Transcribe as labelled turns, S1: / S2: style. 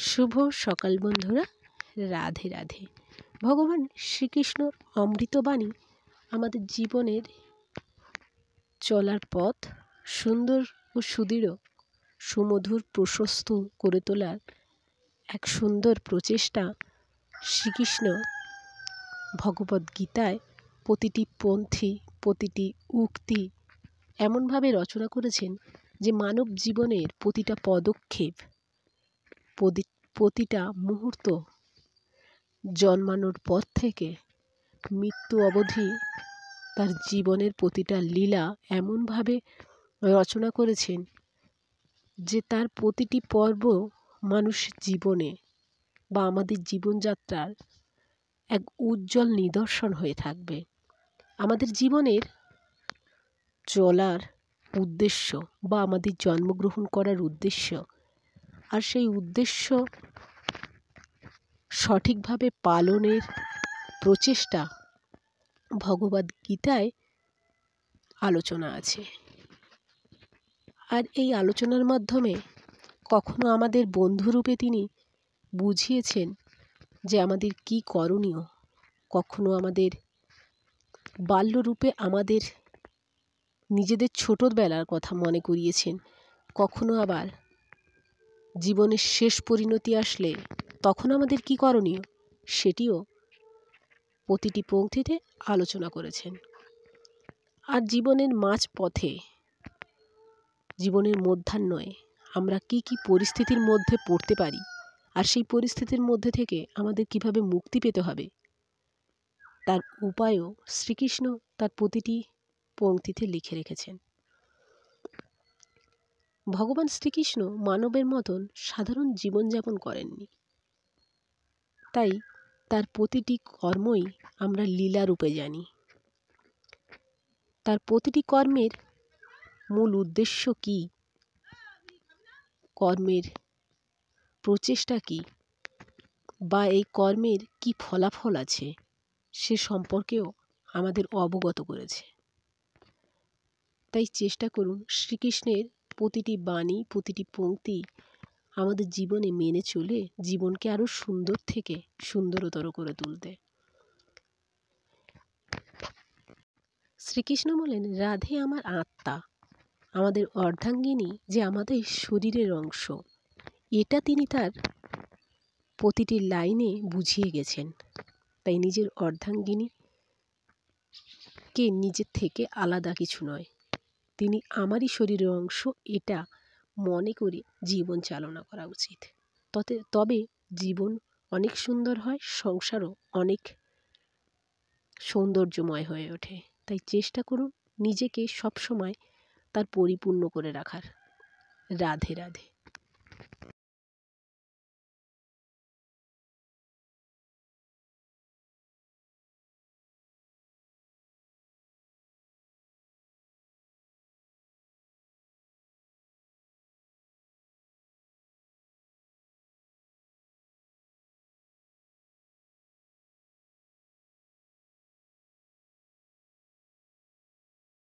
S1: শুভ সকাল বন্ধুরা, রাধে রাধে। ভগবান শ্রীকৃষ্ণর অমৃতবাণী আমাদের জীবনের চলার পথ সুন্দর ও সুদৃঢ়, সুমধুর, প্রশস্ত করে তোলার এক সুন্দর প্রচেষ্টা। শ্রীকৃষ্ণ ভগবদ্গীতায় প্রতিটি পন্থী, প্রতিটি উক্তি এমনভাবে রচনা করেছেন যে মানব জীবনের প্রতিটা পদক্ষেপ, প্রতিটা মুহূর্ত, জন্মানোর পর থেকে মৃত্যু অবধি তার জীবনের প্রতিটা লীলা এমনভাবে রচনা করেছেন যে তার প্রতিটি পর্ব মানুষের জীবনে বা আমাদের জীবনযাত্রার এক উজ্জ্বল নিদর্শন হয়ে থাকবে। আমাদের জীবনের চলার উদ্দেশ্য বা আমাদের জন্মগ্রহণ করার উদ্দেশ্য, আর সেই উদ্দেশ্য সঠিকভাবে পালনের প্রচেষ্টা ভগবদ্গীতায় আলোচনা আছে। আর এই আলোচনার মাধ্যমে কখনো আমাদের বন্ধুরূপে তিনি বুঝিয়েছেন যে আমাদের কি করণীয়, কখনো আমাদের বাল্যরূপে আমাদের নিজেদের ছোটবেলার কথা মনে করিয়েছেন, কখনো আবার জীবনের শেষ পরিণতি আসলে তখন আমাদের কি করণীয় সেটিও প্রতিটি পংক্তিতে আলোচনা করেছেন। আর জীবনের মাঝপথে, জীবনের মধ্যাহ্নয়ে আমরা কি কি পরিস্থিতির মধ্যে পড়তে পারি, আর সেই পরিস্থিতির মধ্যে থেকে আমাদের কিভাবে মুক্তি পেতে হবে তার উপায়ও শ্রীকৃষ্ণ তার প্রতিটি পংক্তিতে লিখে রেখেছেন। ভগবান শ্রীকৃষ্ণ মানবের মতন সাধারণ জীবনযাপন করেননি, তাই তার প্রতিটি কর্মই আমরা লীলারূপে জানি। তার প্রতিটি কর্মের মূল উদ্দেশ্য কি, কর্মের প্রচেষ্টা কি, বা এই কর্মের কি ফলাফল আছে সে সম্পর্কেও আমাদের অবগত করেছে। তাই চেষ্টা করুন শ্রীকৃষ্ণের প্রতিটি বাণী, প্রতিটি পংক্তি আমাদের জীবনে মেনে চলে জীবনকে আরও সুন্দর থেকে সুন্দরতর করে তুলতে। শ্রীকৃষ্ণ বলেন, রাধে আমার আত্মা, আমাদের অর্ধাঙ্গিনী যে আমাদের শরীরের অংশ, এটা তিনি তার প্রতিটি লাইনে বুঝিয়ে গেছেন। তাই নিজের অর্ধাঙ্গিনীকে নিজের থেকে আলাদা কিছু নয়, তিনি আমারই শরীরের অংশ, এটা মনে করে জীবন চালনা করা উচিত। তবে জীবন অনেক সুন্দর হয়, সংসারও অনেক সৌন্দর্যময় হয়ে ওঠে। তাই চেষ্টা করুন নিজেকে সবসময় তার পরিপূর্ণ করে রাখার। রাধে রাধে।